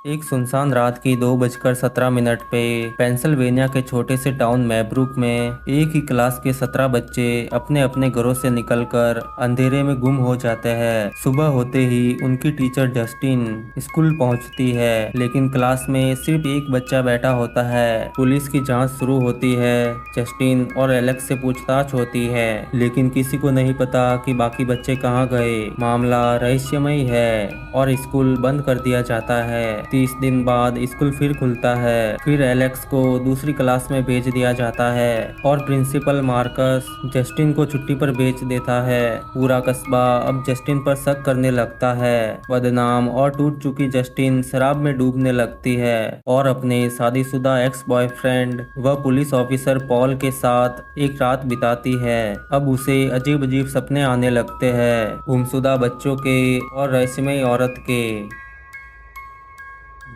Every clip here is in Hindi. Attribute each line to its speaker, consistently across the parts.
Speaker 1: एक सुनसान रात की 2:17 पे पेंसिल्वेनिया के छोटे से टाउन मैब्रुक में एक ही क्लास के 17 बच्चे अपने अपने घरों से निकलकर अंधेरे में गुम हो जाते हैं। सुबह होते ही उनकी टीचर जस्टिन स्कूल पहुंचती है, लेकिन क्लास में सिर्फ एक बच्चा बैठा होता है। पुलिस की जांच शुरू होती है। जस्टिन और एलेक्स से पूछताछ होती है, लेकिन किसी को नहीं पता कि बाकी बच्चे कहाँ गए। मामला रहस्यमय है और स्कूल बंद कर दिया जाता है। 30 दिन बाद स्कूल फिर खुलता है। फिर एलेक्स को दूसरी क्लास में भेज दिया जाता है और प्रिंसिपल मार्कस जस्टिन को छुट्टी पर भेज देता है। पूरा कस्बा अब जस्टिन पर शक करने लगता है। बदनाम और टूट चुकी जस्टिन शराब में डूबने लगती है और अपने शादीशुदा एक्स बॉयफ्रेंड व पुलिस ऑफिसर पॉल के साथ एक रात बिताती है। अब उसे अजीब अजीब सपने आने लगते हैं, गुमशुदा बच्चों के और रहस्यमय औरत के।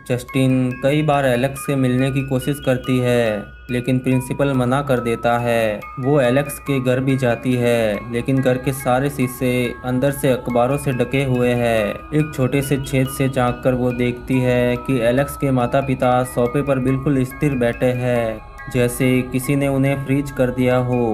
Speaker 1: जस्टिन कई बार एलेक्स से मिलने की कोशिश करती है, लेकिन प्रिंसिपल मना कर देता है। वो एलेक्स के घर भी जाती है, लेकिन घर के सारे शीशे अंदर से अखबारों से ढके हुए हैं। एक छोटे से छेद से झांक कर वो देखती है कि एलेक्स के माता पिता सोफे पर बिल्कुल स्थिर बैठे हैं, जैसे किसी ने उन्हें फ्रीज कर दिया हो।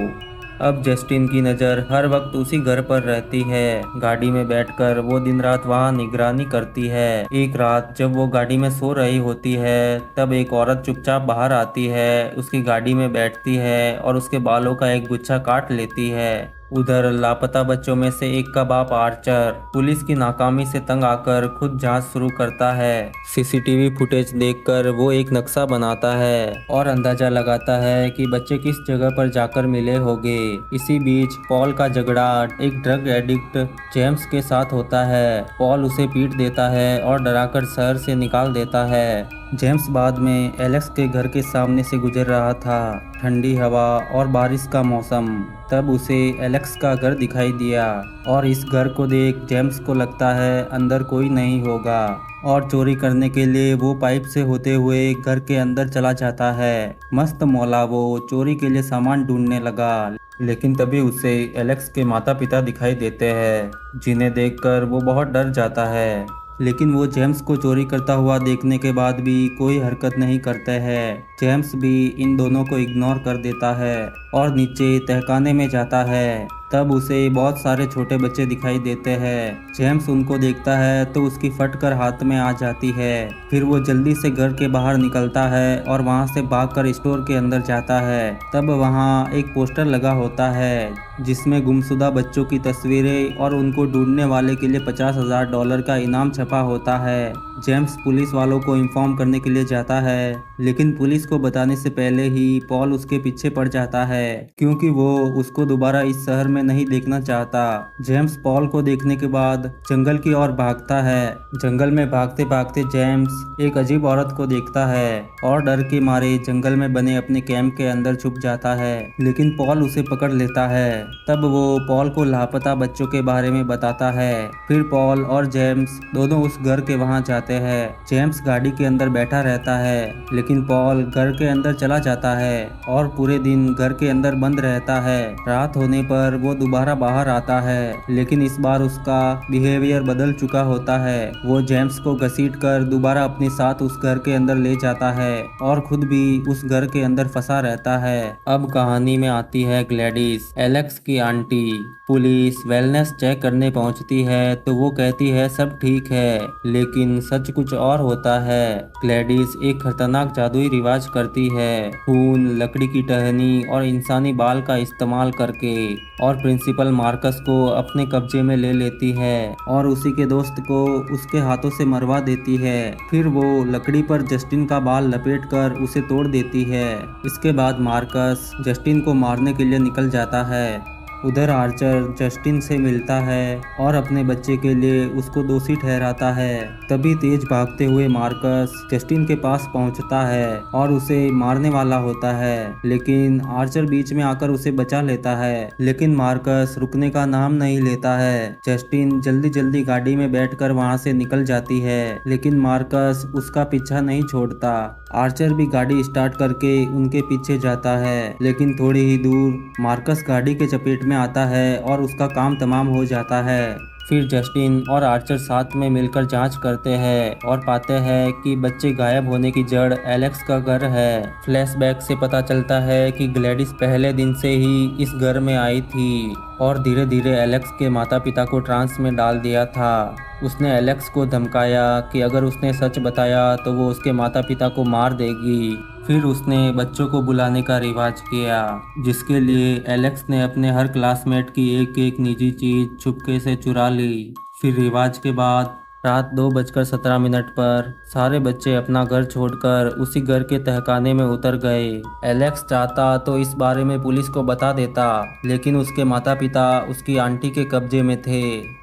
Speaker 1: अब जस्टिन की नज़र हर वक्त उसी घर पर रहती है। गाड़ी में बैठकर वो दिन रात वहाँ निगरानी करती है। एक रात जब वो गाड़ी में सो रही होती है, तब एक औरत चुपचाप बाहर आती है, उसकी गाड़ी में बैठती है और उसके बालों का एक गुच्छा काट लेती है। उधर लापता बच्चों में से एक का बाप आर्चर पुलिस की नाकामी से तंग आकर खुद जांच शुरू करता है। सीसीटीवी फुटेज देखकर वो एक नक्शा बनाता है और अंदाजा लगाता है कि बच्चे किस जगह पर जाकर मिले होंगे। इसी बीच पॉल का झगड़ा एक ड्रग एडिक्ट जेम्स के साथ होता है। पॉल उसे पीट देता है और डराकर शहर से निकाल देता है। जेम्स बाद में एलेक्स के घर के सामने से गुजर रहा था। ठंडी हवा और बारिश का मौसम। तब उसे एलेक्स का घर दिखाई दिया और इस घर को देख जेम्स को लगता है अंदर कोई नहीं होगा और चोरी करने के लिए वो पाइप से होते हुए घर के अंदर चला जाता है। मस्त मौला वो चोरी के लिए सामान ढूंढने लगा, लेकिन तभी उसे एलेक्स के माता पिता दिखाई देते हैं, जिन्हें देखकर वो बहुत डर जाता है। लेकिन वो जेम्स को चोरी करता हुआ देखने के बाद भी कोई हरकत नहीं करते हैं। जेम्स भी इन दोनों को इग्नोर कर देता है और नीचे तहखाने में जाता है। तब उसे बहुत सारे छोटे बच्चे दिखाई देते हैं। जेम्स उनको देखता है तो उसकी फटकर हाथ में आ जाती है। फिर वो जल्दी से घर के बाहर निकलता है और वहां से भागकर स्टोर के अंदर जाता है। तब वहां एक पोस्टर लगा होता है, जिसमें गुमशुदा बच्चों की तस्वीरें और उनको ढूंढने वाले के लिए $50,000 का इनाम छपा होता है। जेम्स पुलिस वालों को इन्फॉर्म करने के लिए जाता है, लेकिन पुलिस को बताने से पहले ही पॉल उसके पीछे पड़ जाता है, क्योंकि वो उसको दोबारा इस शहर में नहीं देखना चाहता। जेम्स पॉल को देखने के बाद जंगल की ओर भागता है। जंगल में भागते भागते जेम्स एक अजीब औरत को देखता है और डर के मारे जंगल में बने अपने कैंप के अंदर छुप जाता है, लेकिन पॉल उसे पकड़ लेता है। तब वो पॉल को लापता बच्चों के बारे में बताता है। फिर पॉल और जेम्स दोनों उस घर के वहां जाते हैं। जेम्स गाड़ी के अंदर बैठा रहता है, लेकिन पॉल घर के अंदर चला जाता है और पूरे दिन घर के अंदर बंद रहता है। रात होने पर वो दोबारा बाहर आता है, लेकिन इस बार उसका बिहेवियर बदल चुका होता है। वो जेम्स को घसीटकर दोबारा अपने साथ उस घर के अंदर ले जाता है और खुद भी उस घर के अंदर फंसा रहता है। अब कहानी में आती है ग्लैडिस, एलेक्स की आंटी। पुलिस वेलनेस चेक करने पहुंचती है तो वो कहती है सब ठीक है, लेकिन सच कुछ और होता है। ग्लैडिस एक खतरनाक जादुई रिवाज करती है, खून, लकड़ी की टहनी और इंसानी बाल का इस्तेमाल करके, और प्रिंसिपल मार्कस को अपने कब्जे में ले लेती है और उसी के दोस्त को उसके हाथों से मरवा देती है। फिर वो लकड़ी पर जस्टिन का बाल लपेटकर उसे तोड़ देती है। इसके बाद मार्कस जस्टिन को मारने के लिए निकल जाता है। उधर आर्चर जस्टिन से मिलता है और अपने बच्चे के लिए उसको दोषी ठहराता है। तभी तेज भागते हुए मार्कस जस्टिन के पास पहुंचता है और उसे मारने वाला होता है, लेकिन आर्चर बीच में आकर उसे बचा लेता है। लेकिन मार्कस रुकने का नाम नहीं लेता है। जस्टिन जल्दी जल्दी गाड़ी में बैठकर वहां से निकल जाती है, लेकिन मार्कस उसका पीछा नहीं छोड़ता। आर्चर भी गाड़ी स्टार्ट करके उनके पीछे जाता है, लेकिन थोड़ी ही दूर मार्कस गाड़ी के चपेट में आता है और उसका काम तमाम हो जाता है। फिर जस्टिन और आर्चर साथ में मिलकर जांच करते हैं और पाते हैं कि बच्चे गायब होने की जड़ एलेक्स का घर है। फ्लैशबैक से पता चलता है कि ग्लैडिस पहले दिन से ही इस घर में आई थी और धीरे धीरे एलेक्स के माता पिता को ट्रांस में डाल दिया था। उसने एलेक्स को धमकाया कि अगर उसने सच बताया तो वो उसके माता पिता को मार देगी। फिर उसने बच्चों को बुलाने का रिवाज किया, जिसके लिए एलेक्स ने अपने हर क्लासमेट की एक एक निजी चीज चुपके से चुरा ली। फिर रिवाज के बाद रात 2:17 पर सारे बच्चे अपना घर छोड़कर उसी घर के तहखाने में उतर गए। एलेक्स चाहता तो इस बारे में पुलिस को बता देता, लेकिन उसके माता पिता उसकी आंटी के कब्जे में थे।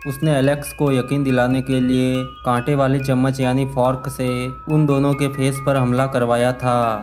Speaker 1: उसने एलेक्स को यकीन दिलाने के लिए कांटे वाली चम्मच यानी फॉर्क से उन दोनों के फेस पर हमला करवाया था।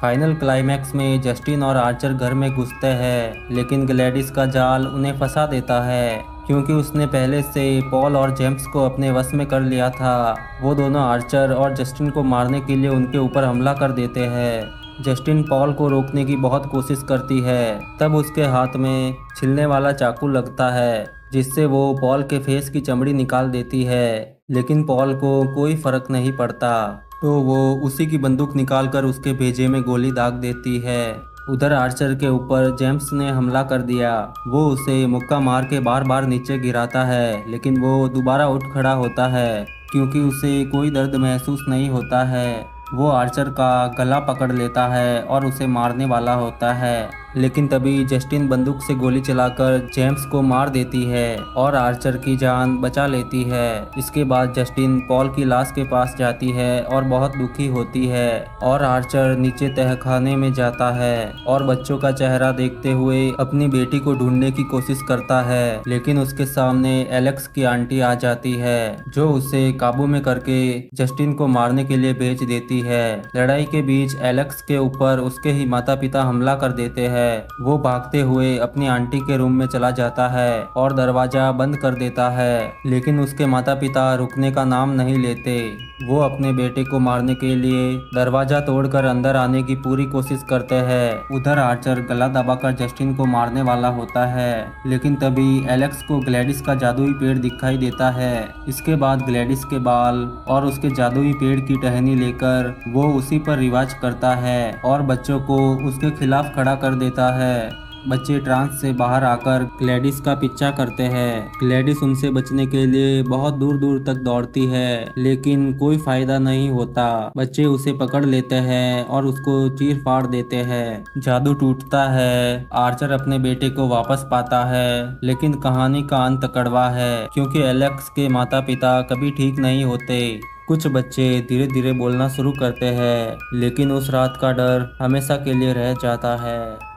Speaker 1: फाइनल क्लाइमैक्स में जस्टिन और आर्चर घर में घुसते हैं, लेकिन ग्लैडिस का जाल उन्हें फंसा देता है क्योंकि उसने पहले से पॉल और जेम्स को अपने वश में कर लिया था। वो दोनों आर्चर और जस्टिन को मारने के लिए उनके ऊपर हमला कर देते हैं। जस्टिन पॉल को रोकने की बहुत कोशिश करती है, तब उसके हाथ में छिलने वाला चाकू लगता है जिससे वो पॉल के फेस की चमड़ी निकाल देती है, लेकिन पॉल को कोई फर्क नहीं पड़ता, तो वो उसी की बंदूक निकालकर उसके भेजे में गोली दाग देती है। उधर आर्चर के ऊपर जेम्स ने हमला कर दिया। वो उसे मुक्का मार के बार बार नीचे गिराता है, लेकिन वो दोबारा उठ खड़ा होता है क्योंकि उसे कोई दर्द महसूस नहीं होता है। वो आर्चर का गला पकड़ लेता है और उसे मारने वाला होता है, लेकिन तभी जस्टिन बंदूक से गोली चलाकर जेम्स को मार देती है और आर्चर की जान बचा लेती है। इसके बाद जस्टिन पॉल की लाश के पास जाती है और बहुत दुखी होती है और आर्चर नीचे तहखाने में जाता है और बच्चों का चेहरा देखते हुए अपनी बेटी को ढूंढने की कोशिश करता है, लेकिन उसके सामने एलेक्स की आंटी आ जाती है जो उसे काबू में करके जस्टिन को मारने के लिए भेज देती है। लड़ाई के बीच एलेक्स के ऊपर उसके ही माता पिता हमला कर देते हैं। वो भागते हुए अपनी आंटी के रूम में चला जाता है और दरवाजा बंद कर देता है, लेकिन उसके माता पिता रुकने का नाम नहीं लेते। वो अपने बेटे को मारने के लिए दरवाजा तोड़कर अंदर आने की पूरी कोशिश करते हैं। उधर आर्चर गला दबाकर जस्टिन को मारने वाला होता है, लेकिन तभी एलेक्स को ग्लैडिस का जादुई पेड़ दिखाई देता है। इसके बाद ग्लैडिस के बाल और उसके जादुई पेड़ की टहनी लेकर वो उसी पर रिवाज करता है और बच्चों को उसके खिलाफ खड़ा कर देता है। बच्चे ट्रांस से बाहर आकर ग्लैडिस का पीछा करते हैं। ग्लैडिस उनसे बचने के लिए बहुत दूर दूर तक दौड़ती है, लेकिन कोई फायदा नहीं होता। बच्चे उसे पकड़ लेते हैं और उसको चीर फाड़ देते हैं। जादू टूटता है, आर्चर अपने बेटे को वापस पाता है, लेकिन कहानी का अंत कड़वा है क्योंकि एलेक्स के माता पिता कभी ठीक नहीं होते। कुछ बच्चे धीरे धीरे बोलना शुरू करते हैं, लेकिन उस रात का डर हमेशा के लिए रह जाता है।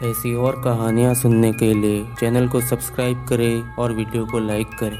Speaker 1: ऐसी और कहानियाँ सुनने के लिए चैनल को सब्सक्राइब करें और वीडियो को लाइक करें।